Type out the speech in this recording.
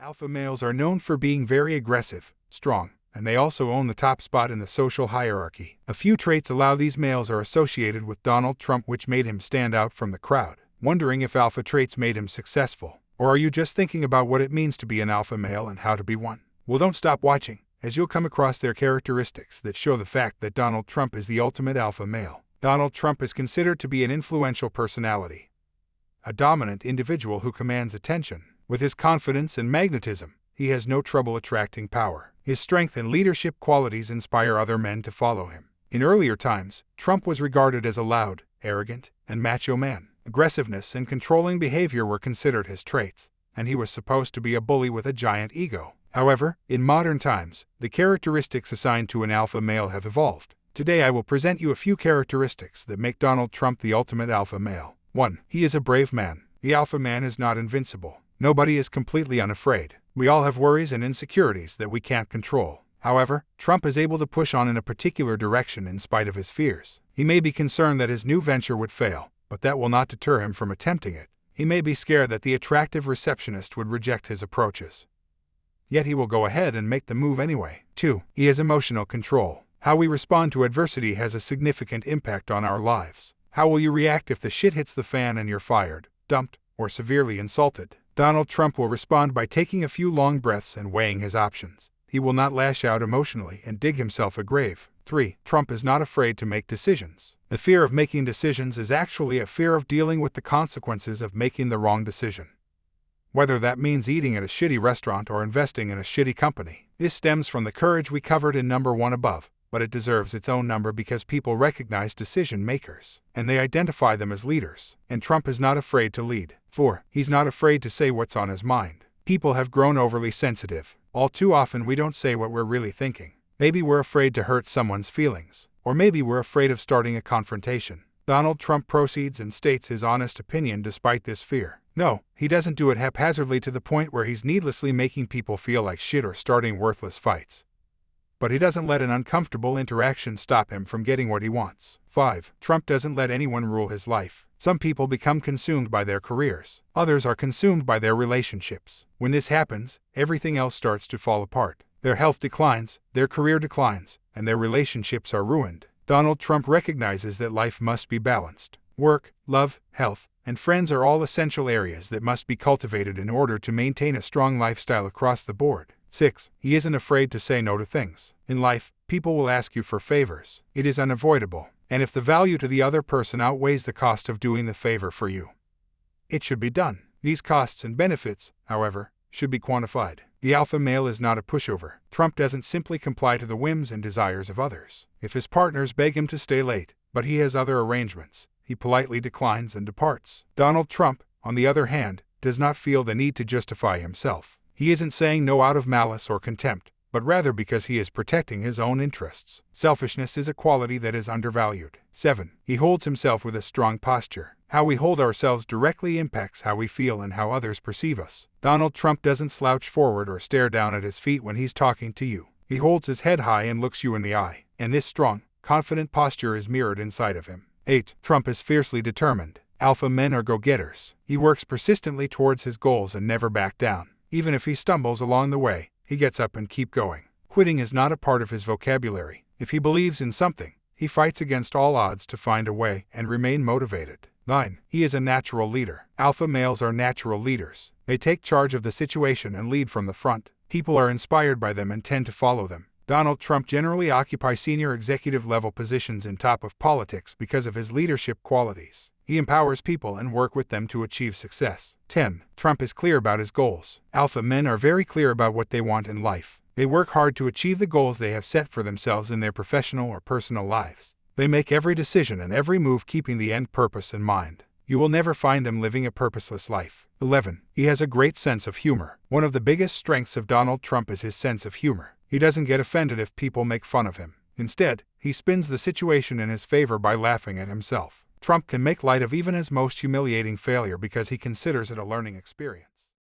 Alpha males are known for being very aggressive, strong, and they also own the top spot in the social hierarchy. A few traits allow these males are associated with Donald Trump which made him stand out from the crowd. Wondering if alpha traits made him successful? Or are you just thinking about what it means to be an alpha male and how to be one? Well, don't stop watching, as you'll come across their characteristics that show the fact that Donald Trump is the ultimate alpha male. Donald Trump is considered to be an influential personality, a dominant individual who commands attention. With his confidence and magnetism, he has no trouble attracting power. His strength and leadership qualities inspire other men to follow him. In earlier times, Trump was regarded as a loud, arrogant, and macho man. Aggressiveness and controlling behavior were considered his traits, and he was supposed to be a bully with a giant ego. However, in modern times, the characteristics assigned to an alpha male have evolved. Today I will present you a few characteristics that make Donald Trump the ultimate alpha male. 1. He is a brave man. The alpha man is not invincible. Nobody is completely unafraid. We all have worries and insecurities that we can't control. However, Trump is able to push on in a particular direction in spite of his fears. He may be concerned that his new venture would fail, but that will not deter him from attempting it. He may be scared that the attractive receptionist would reject his approaches, yet he will go ahead and make the move anyway. 2. He has emotional control. How we respond to adversity has a significant impact on our lives. How will you react if the shit hits the fan and you're fired, dumped, or severely insulted? Donald Trump will respond by taking a few long breaths and weighing his options. He will not lash out emotionally and dig himself a grave. 3. Trump is not afraid to make decisions. The fear of making decisions is actually a fear of dealing with the consequences of making the wrong decision, whether that means eating at a shitty restaurant or investing in a shitty company. This stems from the courage we covered in number 1 above, but it deserves its own number because people recognize decision makers, and they identify them as leaders. And Trump is not afraid to lead. 4. He's not afraid to say what's on his mind. People have grown overly sensitive. All too often we don't say what we're really thinking. Maybe we're afraid to hurt someone's feelings, or maybe we're afraid of starting a confrontation. Donald Trump proceeds and states his honest opinion despite this fear. No, he doesn't do it haphazardly to the point where he's needlessly making people feel like shit or starting worthless fights. But he doesn't let an uncomfortable interaction stop him from getting what he wants. 5. Trump doesn't let anyone rule his life. Some people become consumed by their careers. Others are consumed by their relationships. When this happens, everything else starts to fall apart. Their health declines, their career declines, and their relationships are ruined. Donald Trump recognizes that life must be balanced. Work, love, health, and friends are all essential areas that must be cultivated in order to maintain a strong lifestyle across the board. 6. He isn't afraid to say no to things. In life, people will ask you for favors. It is unavoidable, and if the value to the other person outweighs the cost of doing the favor for you, it should be done. These costs and benefits, however, should be quantified. The alpha male is not a pushover. Trump doesn't simply comply to the whims and desires of others. If his partners beg him to stay late, but he has other arrangements, he politely declines and departs. Donald Trump, on the other hand, does not feel the need to justify himself. He isn't saying no out of malice or contempt, but rather because he is protecting his own interests. Selfishness is a quality that is undervalued. 7. He holds himself with a strong posture. How we hold ourselves directly impacts how we feel and how others perceive us. Donald Trump doesn't slouch forward or stare down at his feet when he's talking to you. He holds his head high and looks you in the eye, and this strong, confident posture is mirrored inside of him. 8. Trump is fiercely determined. Alpha men are go-getters. He works persistently towards his goals and never back down. Even if he stumbles along the way, he gets up and keeps going. Quitting is not a part of his vocabulary. If he believes in something, he fights against all odds to find a way and remain motivated. 9. He is a natural leader. Alpha males are natural leaders. They take charge of the situation and lead from the front. People are inspired by them and tend to follow them. Donald Trump generally occupies senior executive level positions in top of politics because of his leadership qualities. He empowers people and works with them to achieve success. 10. Trump is clear about his goals. Alpha men are very clear about what they want in life. They work hard to achieve the goals they have set for themselves in their professional or personal lives. They make every decision and every move keeping the end purpose in mind. You will never find them living a purposeless life. 11. He has a great sense of humor. One of the biggest strengths of Donald Trump is his sense of humor. He doesn't get offended if people make fun of him. Instead, he spins the situation in his favor by laughing at himself. Trump can make light of even his most humiliating failure because he considers it a learning experience.